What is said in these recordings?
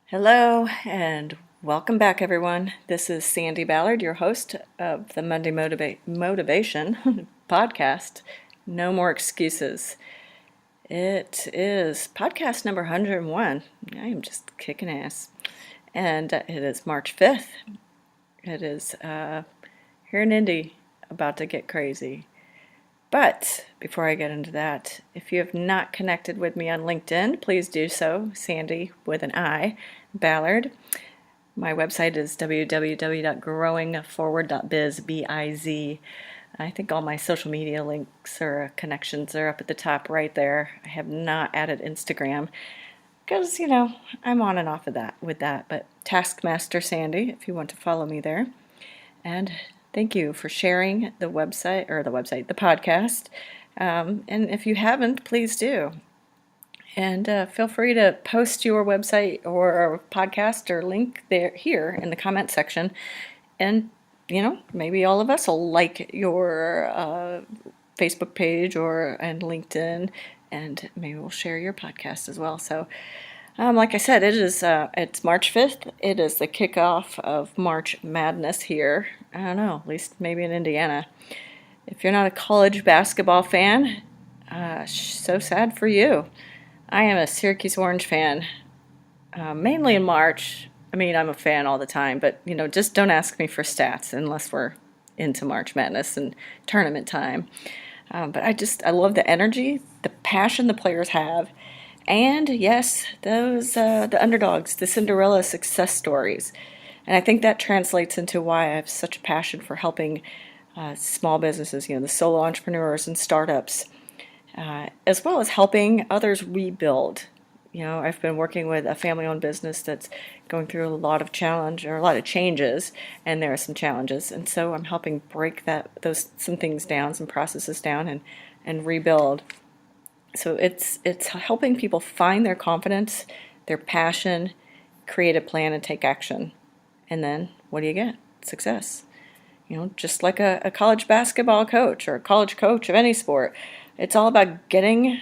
Hello and welcome back, everyone. This is Sandi Ballard, your host of the Monday Motivation podcast. No more excuses. It is podcast number 101. I am just kicking ass. And it is March 5th. It is here in Indy, about to get crazy. But before I get into that, if you have not connected with me on LinkedIn, please do so. Sandi with an I, Ballard. My website is www.growingforward.biz, B-I-Z. I think all my social media links or connections are up at the top right there. I have not added Instagram because, I'm on and off of that with that. But Taskmaster Sandi, if you want to follow me there. And thank you for sharing the podcast. And if you haven't, please do. And feel free to post your website or podcast or link here in the comment section. And, maybe all of us will like your Facebook page and LinkedIn, and maybe we'll share your podcast as well. So, like I said, it's March 5th. It is the kickoff of March Madness here. I don't know, at least maybe in Indiana. If you're not a college basketball fan, so sad for you. I am a Syracuse Orange fan, mainly in March. I mean, I'm a fan all the time, but, just don't ask me for stats unless we're into March Madness and tournament time. But I love the energy, the passion the players have. And yes, the underdogs, the Cinderella success stories. And I think that translates into why I have such a passion for helping small businesses, the solo entrepreneurs and startups, as well as helping others rebuild. I've been working with a family-owned business that's going through a lot of changes, and there are some challenges. And so I'm helping break some things down, some processes down, and rebuild. So it's helping people find their confidence, their passion, create a plan, and take action. And then what do you get? Success. Just like a college basketball coach or a college coach of any sport, it's all about getting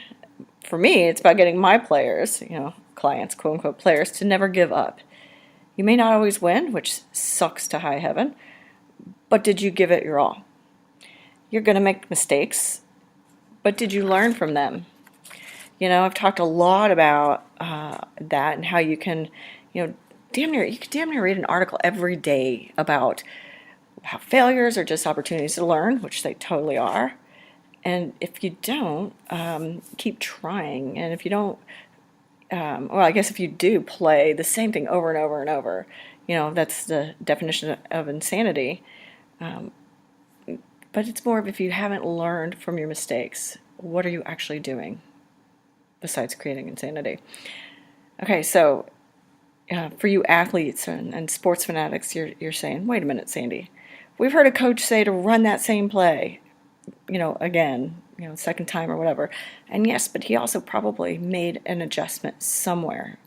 my players, clients, quote unquote players, to never give up. You may not always win, which sucks to high heaven, but did you give it your all? You're going to make mistakes, but did you learn from them? I've talked a lot about that and how you can, damn near read an article every day about how failures are just opportunities to learn, which they totally are. And if you don't, keep trying. And if you don't, I guess if you do play the same thing over and over and over, that's the definition of insanity. But it's more of if you haven't learned from your mistakes, what are you actually doing besides creating insanity? Okay, so for you athletes and sports fanatics, you're saying, wait a minute, Sandi. We've heard a coach say to run that same play, again, second time or whatever. And yes, but he also probably made an adjustment somewhere.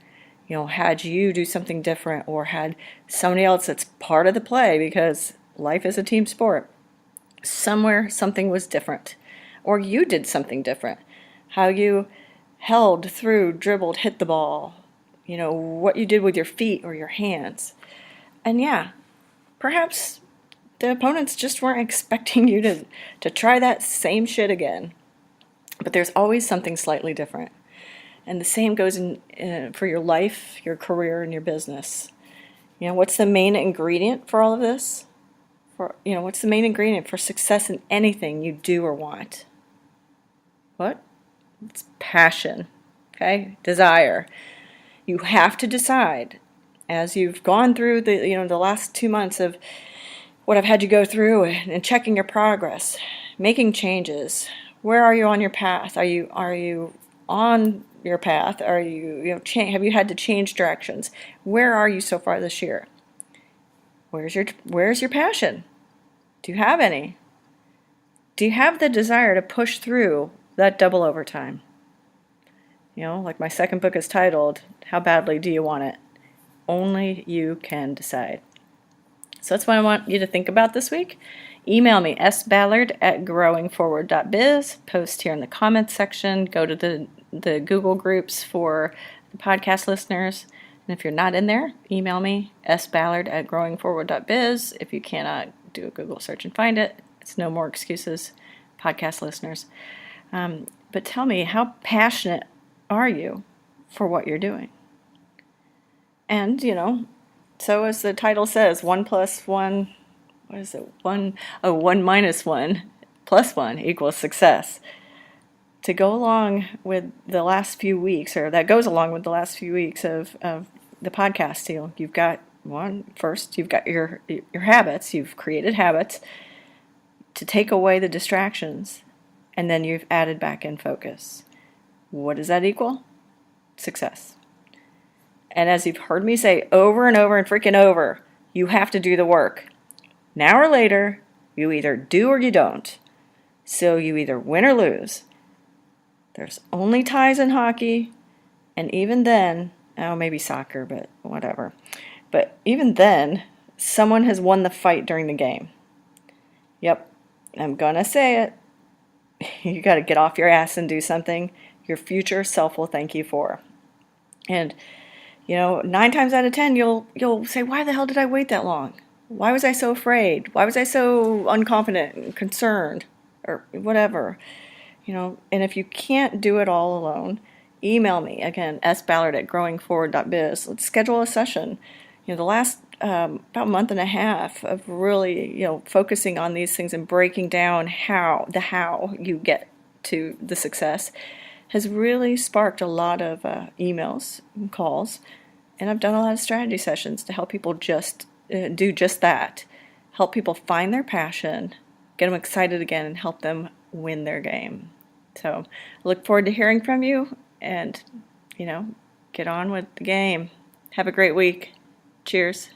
Had you do something different or had somebody else that's part of the play, because life is a team sport. Somewhere something was different. Or you did something different. How you held through, dribbled, hit the ball. What you did with your feet or your hands. And yeah, perhaps the opponents just weren't expecting you to try that same shit again. But there's always something slightly different. And the same goes for your life, your career, and your business. What's the main ingredient for all of this? What's the main ingredient for success in anything you do or want? What? It's passion. Okay? Desire. You have to decide, as you've gone through the last 2 months of what I've had you go through and checking your progress, making changes. Where are you on your path? Are you on your path? Are you have you had to change directions? Where are you so far this year? Where's your passion? Do you have any? Do you have the desire to push through that double overtime? Like my second book is titled, How Badly Do You Want It? Only you can decide. So that's what I want you to think about this week. Email me, sballard@growingforward.biz. Post here in the comments section. Go to the Google groups for the podcast listeners. And if you're not in there, email me, sballard@growingforward.biz. If you cannot do a Google search and find it, it's no more excuses, podcast listeners. But tell me, how passionate are you for what you're doing? And, so as the title says, 1 plus 1, what is it? 1 minus 1 plus 1 equals success. To go along with the last few weeks, or that goes along with the last few weeks of the podcast deal, you've got first, you've got your habits, you've created habits to take away the distractions, and then you've added back in focus. What does that equal? Success. And as you've heard me say over and over and freaking over, you have to do the work. Now or later, you either do or you don't. So you either win or lose. There's only ties in hockey, and even then, maybe soccer, but whatever. But even then, someone has won the fight during the game. Yep, I'm gonna say it. You gotta get off your ass and do something your future self will thank you for. And, 9 times out of 10, you'll say, why the hell did I wait that long? Why was I so afraid? Why was I so unconfident and concerned? Or whatever. And if you can't do it all alone, email me, again, sballard@growingforward.biz. Let's schedule a session. The last about month and a half of really, focusing on these things and breaking down how you get to the success has really sparked a lot of emails and calls. And I've done a lot of strategy sessions to help people just do just that. Help people find their passion, get them excited again, and help them win their game. So I look forward to hearing from you, and, get on with the game. Have a great week. Cheers.